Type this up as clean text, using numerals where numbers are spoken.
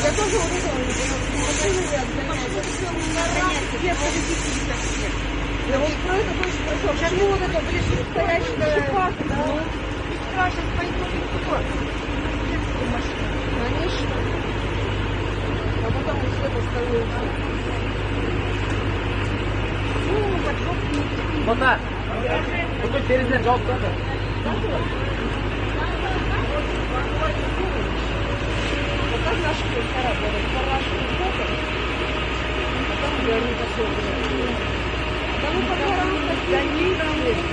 Я тоже вот это я вот про это очень хорошо. Почему вот это ближе стоящая парк, да? Сейчас пойдем конечно. А потом все поставляют. Ну, поджог. Вот так. Вот тут через день жал кто-то. Вот так наши культура работают. По-разному фото. Потом говорю, посмотрим. Да ну, по горам, по